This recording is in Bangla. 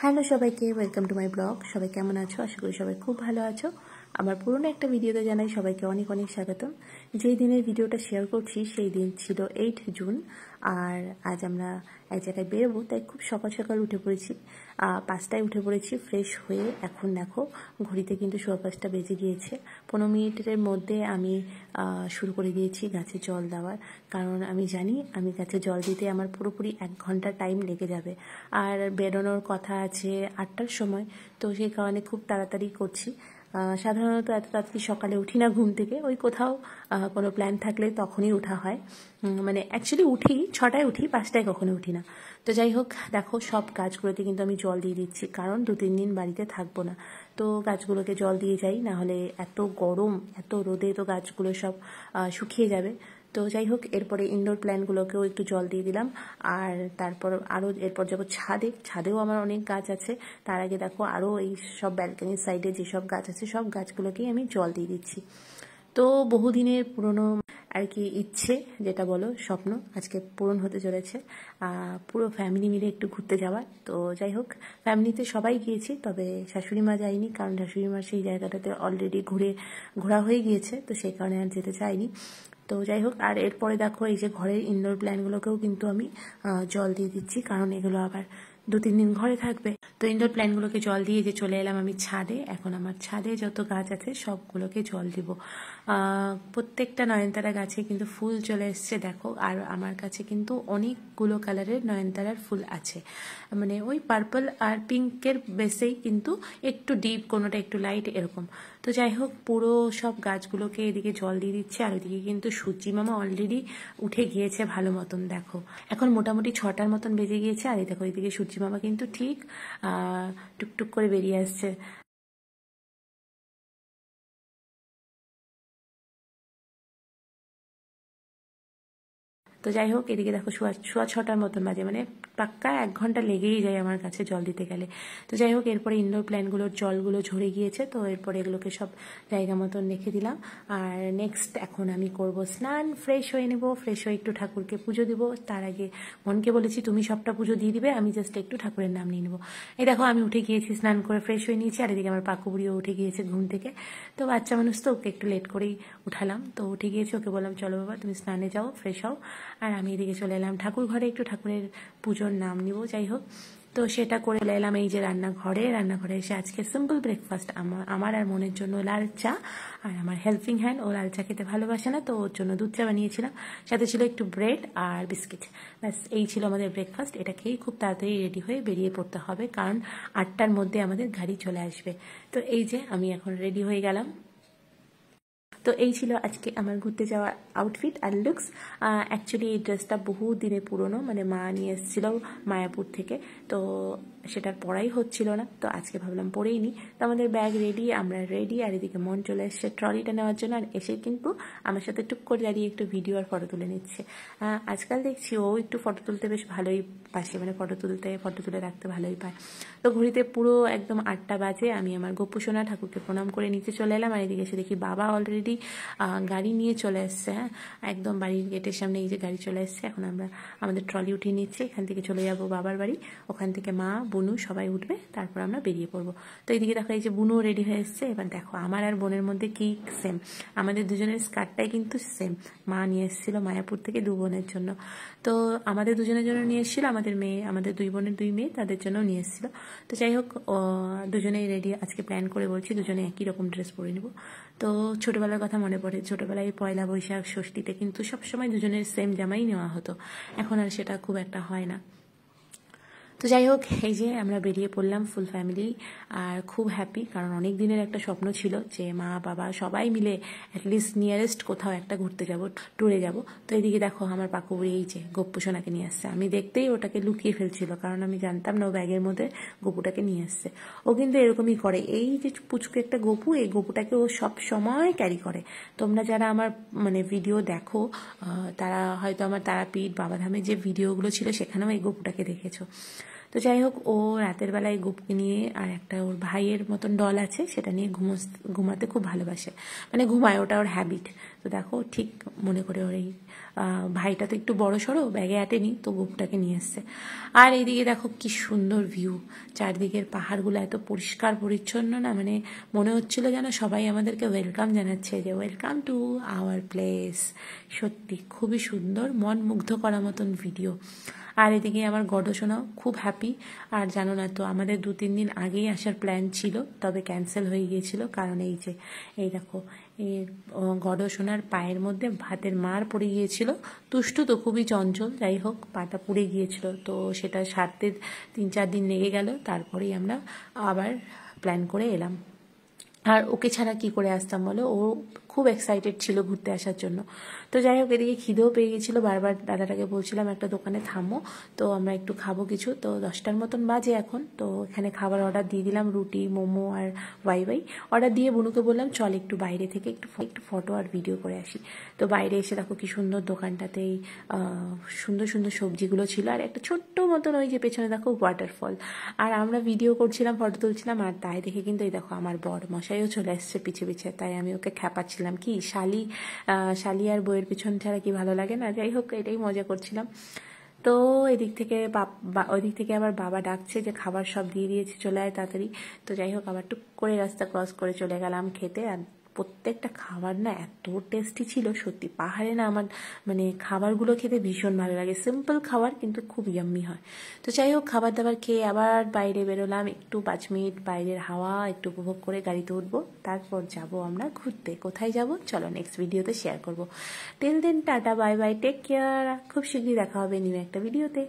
হ্যালো সবাইকে, ওয়েলকাম টু মাই ব্লগ। সবাই কেমন আছো? আশা করি সবাই খুব ভালো আছো। আমার পুরনো একটা ভিডিওতে জানাই সবাইকে অনেক অনেক স্বাগতম। যেই দিনের ভিডিওটা শেয়ার করছি সেই দিন ছিল 8 জুন। আর আজ আমরা এক জায়গায় বেরোবো, তাই খুব সকাল সকাল উঠে পড়েছি। 5টায় উঠে পড়েছি ফ্রেশ হয়ে। এখন দেখো ঘড়িতে কিন্তু 5:15 বেজে গিয়েছে। 15 মিনিটের মধ্যে আমি শুরু করে দিয়েছি গাছে জল দেওয়ার, কারণ আমি জানি আমি গাছে জল দিতে আমার পুরোপুরি 1 ঘন্টা টাইম লেগে যাবে। আর বেরোনোর কথা আছে 8টার সময়, তো সেই কারণে খুব তাড়াতাড়ি করছি। সাধারণত এত তাড়াতাড়ি সকালে উঠি না ঘুম থেকে, ওই কোথাও কোনো প্ল্যান থাকলে তখনই ওঠা হয়। মানে অ্যাকচুয়ালি উঠি 6টায়, উঠি 5টায় কখনো উঠি না। তো যাই হোক, দেখো সব গাছগুলোতে কিন্তু আমি জল দিয়ে দিচ্ছি, কারণ 2-3 দিন বাড়িতে থাকবো না, তো গাছগুলোকে জল দিয়ে যাই, না হলে এত গরম এত রোদে তো গাছগুলো সব শুকিয়ে যাবে। তো যাই হোক, এরপরে ইনডোর প্ল্যান্টগুলোকেও একটু জল দিয়ে দিলাম। আর তারপর আরও এরপর যাবো ছাদেও আমার অনেক গাছ আছে। তার আগে দেখো আরও এই সব ব্যালকনির সাইডে যেসব গাছ আছে সব গাছগুলোকেই আমি জল দিয়ে দিচ্ছি। তো বহুদিনের পুরনো আর কি ইচ্ছে, যেটা বলো স্বপ্ন, আজকে পূরণ হতে চলেছে। পুরো ফ্যামিলি মিলে একটু ঘুরতে যাওয়ার। তো যাই হোক, ফ্যামিলিতে সবাই গিয়েছি, তবে শাশুড়ি মা যায়নি, কারণ শাশুড়ি মার সেই জায়গাটাতে অলরেডি ঘোরা হয়ে গিয়েছে, তো সেই কারণে আর যেতে চাইনি। তো যাই হোক, আর এরপরে দেখো এই যে ঘরের ইনডোর প্ল্যান্টগুলোকেও কিন্তু আমি জল দিয়ে দিচ্ছি, কারণ এগুলো আবার 2-3 দিন ঘরে থাকবে। তো ইনডোর প্ল্যান্টগুলোকে জল দিয়ে যে চলে এলাম আমি ছাদে। এখন আমার ছাদে যত গাছ আছে সবগুলোকে জল দিব। প্রত্যেকটা নয়নতারা গাছে কিন্তু ফুল চলে এসছে দেখো। আর আমার কাছে কিন্তু অনেকগুলো কালারের নয়নতারার ফুল আছে, মানে ওই পার্পল আর পিঙ্কের বেসেই, কিন্তু একটু ডিপ, কোনোটা একটু লাইট, এরকম। তো যাই হোক, পুরো সব গাছগুলোকে এদিকে জল দিয়ে দিচ্ছে। আর ওইদিকে কিন্তু সূর্যি মামা অলরেডি উঠে গিয়েছে ভালো মতন। দেখো এখন মোটামুটি 6টার মতন বেজে গিয়েছে। আর এই দেখো এইদিকে সূর্যি মামা কিন্তু ঠিক টুকটুক করে বেরিয়ে আসছে। তো যাই হোক, এদিকে দেখো সোয়া 6টার মতন বাজে, মানে পাক্কা 1 ঘন্টা লেগেই যায় আমার কাছে জল দিতে গেলে। তো যাই হোক, এরপরে ইনডোর প্ল্যান্টগুলোর জলগুলো ঝরে গিয়েছে, তো এরপরে এগুলোকে সব জায়গা মতন রেখে দিলাম। আর নেক্সট এখন আমি করব স্নান, ফ্রেশ হয়ে নেব। ফ্রেশ হয়ে একটু ঠাকুরকে পুজো দিব। তার আগে মনকে বলেছি তুমি সবটা পুজো দিয়ে দিবে, আমি জাস্ট একটু ঠাকুরের নাম নিয়ে নেবো। এই দেখো আমি উঠে গিয়েছি, স্নান করে ফ্রেশ হয়ে নিয়েছি। আর এদিকে আমার পাকু বুড়িও উঠে গিয়েছে ঘুম থেকে। তো বাচ্চা মানুষ তো, ওকে একটু লেট করেই উঠালাম। তো উঠে গিয়েছে, ওকে বললাম চলো বাবা তুমি স্নানে যাও, ফ্রেশ হও। আর আমি এদিকে চলে এলাম ঠাকুর ঘরে, একটু ঠাকুরের পুজোর নাম নিব। যাই হোক, তো সেটা করে চলে এলাম এই যে রান্নাঘরে এসে আজকে সিম্পল ব্রেকফাস্ট আমার আর মনের জন্য লাল চা। আর আমার হেল্পিং হ্যান্ড, ও লাল চা খেতে ভালোবাসে না, তো ওর জন্য দুধ চা বানিয়েছিলাম। সাথে ছিল একটু ব্রেড আর বিস্কিট। ব্যাস এই ছিল আমাদের ব্রেকফাস্ট। এটা খেয়েই খুব তাড়াতাড়ি রেডি হয়ে বেরিয়ে পড়তে হবে, কারণ 8টার মধ্যে আমাদের গাড়ি চলে আসবে। তো এই যে আমি এখন রেডি হয়ে গেলাম। তো এই ছিল আজকে আমার ঘুরতে যাওয়া আউটফিট আর লুকস। অ্যাকচুয়ালি এই ড্রেসটা বহু দিনে পুরনো, মানে মা নিয়ে এসেছিল মায়াপুর থেকে, তো সেটার পরাই হচ্ছিল না, তো আজকে ভাবলাম পরেই নিই। তো আমাদের ব্যাগ রেডি, আমরা রেডি। আর এদিকে মন চলে এসছে ট্রলিটা নেওয়ার জন্য, আর এসে কিন্তু আমার সাথে টুক করে দাঁড়িয়ে একটু ভিডিও আর ফটো তুলে নিচ্ছে। আজকাল দেখছি ও একটু ফটো তুলতে বেশ ভালোই পাশে, মানে ফটো তুলে রাখতে ভালোই পায়। তো ঘড়িতে পুরো একদম 8টা বাজে। আমি আমার গপ্পু সোনা ঠাকুরকে প্রণাম করে নিচে চলে এলাম। আর এদিকে এসে দেখি বাবা অলরেডি গাড়ি নিয়ে চলে এসছে। হ্যাঁ, একদম বাড়ির গেটের সামনে এই যে গাড়ি চলে এসছে। এখন আমরা আমাদের ট্রলি উঠিয়ে নিচ্ছি, এখান থেকে চলে যাব বাবার বাড়ি। ওখান থেকে মা, বুনু সবাই উঠবে, তারপর আমরা বেরিয়ে পড়বো। তো এইদিকে দেখো এই যে বুনুও রেডি হয়ে এসছে। এবার দেখো আমার আর বোনের মধ্যে কি সেম, আমাদের দুজনের স্কার্টটাই কিন্তু সেম। মা নিয়ে এসেছিলো মায়াপুর থেকে 2 বোনের জন্য। তো আমাদের দুজনের জন্য নিয়ে এসেছিলো, আমাদের 2 বোনের 2 মেয়ে, তাদের জন্য নিয়ে এসেছিলো। তো যাই হোক, দুজনেই রেডি। আজকে প্ল্যান করে বলছি দুজনে একই রকম ড্রেস পরে নেবো। তো ছোটোবেলার কথা মনে পড়ে, ছোটোবেলায় পয়লা বৈশাখ ষষ্ঠীতে কিন্তু সবসময় দুজনের সেম জামাই নেওয়া হতো। এখন আর সেটা খুব একটা হয় না। তো যাই হোক, এই যে আমরা বেরিয়ে পড়লাম ফুল ফ্যামিলি। আর খুব হ্যাপি, কারণ অনেক দিনের একটা স্বপ্ন ছিল যে মা বাবা সবাই মিলে অ্যাটলিস্ট নিয়ারেস্ট কোথাও একটা ঘুরতে যাব, ট্যুরে যাব। তো এইদিকে দেখো আমার পাকুবুড়ি এই যে গপ্পু সোনাকে নিয়ে আসছে। আমি দেখতেই ওটাকে লুকিয়ে ফেলছিল, কারণ আমি জানতাম না ও ব্যাগের মধ্যে গপুটাকে নিয়ে আসছে। ও কিন্তু এরকমই করে, এই যে পুচকু একটা গপু, এই গপুটাকে ও সব সময় ক্যারি করে। তোমরা যারা আমার মানে ভিডিও দেখো, তারা হয়তো আমার তারাপীঠ বাবাধামের যে ভিডিওগুলো ছিল সেখানেও এই গপুটাকে দেখেছো। তো যাই হোক, ও রাতের বেলায় গুপকে নিয়ে আর একটা ওর ভাইয়ের মতন ডল আছে, সেটা নিয়ে ঘুমাতে খুব ভালোবাসে, মানে ঘুমায়, ওটা ওর হ্যাবিট। তো দেখো ঠিক মনে করে ওর এই ভাইটা তো একটু বড় সড়ো, ব্যাগে আটেনি, তো গুপটাকে নিয়ে এসছে। আর এইদিকে দেখো কি সুন্দর ভিউ, চারদিকের পাহাড়গুলো এত পরিষ্কার পরিচ্ছন্ন না, মানে মনে হচ্ছিল যেন সবাই আমাদেরকে ওয়েলকাম জানাচ্ছে, যে ওয়েলকাম টু আওয়ার প্লেস। সত্যি খুবই সুন্দর, মন মুগ্ধ করার মতন ভিডিও। আর এদিকে আমার গডসোনাও খুব হ্যাপি। আর জানো না তো, আমাদের 2-3 দিন আগেই আসার প্ল্যান ছিল, তবে ক্যান্সেল হয়ে গিয়েছিল, কারণ এই দেখো এই গডসোনার পায়ের মধ্যে ভাতের মার পড়ে গিয়েছিল। দুষ্টু তো, খুবই চঞ্চল, যাই হোক পাটা পুড়ে গিয়েছিল, তো সেটা সারতে 3-4 দিন লেগে গেল, তারপরেই আমরা আবার প্ল্যান করে এলাম। আর ওকে ছাড়া কি করে আসতাম বলো, ও খুব এক্সাইটেড ছিল ঘুরতে আসার জন্য। তো যাই হোক, এদিকে খিদেও পেয়ে গেছিলো, বারবার দাদাটাকে বলছিলাম একটা দোকানে থামো, তো আমরা একটু খাবো কিছু। তো 10টার মতন বাজে এখন, তো এখানে খাবার অর্ডার দিয়ে দিলাম, রুটি, মোমো আর ওয়াই অর্ডার দিয়ে বুনুকে বললাম চল একটু বাইরে থেকে একটু ফটো আর ভিডিও করে আসি। তো বাইরে এসে দেখো কি সুন্দর দোকানটাতেই সুন্দর সুন্দর সবজিগুলো ছিল, আর একটা ছোট্ট মতন ওই যে পেছনে দেখো ওয়াটারফল। আর আমরা ভিডিও করছিলাম, ফটো তুলছিলাম, আর তাই দেখে কিন্তু এই দেখো আমার বর মশাইও চলে আসছে পিছে পিছে। তাই আমি ওকে খ্যাপাচ্ছিলাম, কি শালি আর বইয়ের পিছন ছাড়া কি ভালো লাগে না। যাই হোক, এটাই মজা করছিলাম। তো ওই দিক থেকে আবার বাবা ডাকছে যে খাবার সব দিয়ে দিয়েছে, চলে আয় তাড়াতাড়ি। তো যাই হোক, আবার টুক করে রাস্তা ক্রস করে চলে গেলাম খেতে। আর প্রত্যেকটা খাবার না এত টেস্টি ছিল সত্যি। পাহাড়ে না আমার মানে খাবারগুলো খেতে ভীষণ ভালো লাগে, সিম্পল খাবার কিন্তু খুব ইয়াম্মি হয়। তো যাই হোক, খাবার দাবার খেয়ে আবার বাইরে বেরোলাম, একটু 5 মিনিট বাইরের হাওয়া একটু উপভোগ করে গাড়িতে উঠবো, তারপর যাব আমরা ঘুরতে। কোথায় যাব চলো নেক্সট ভিডিওতে শেয়ার করবো। Till then tata, bye bye, take care. খুব শীঘ্রই দেখা হবে নিউ একটা ভিডিওতে।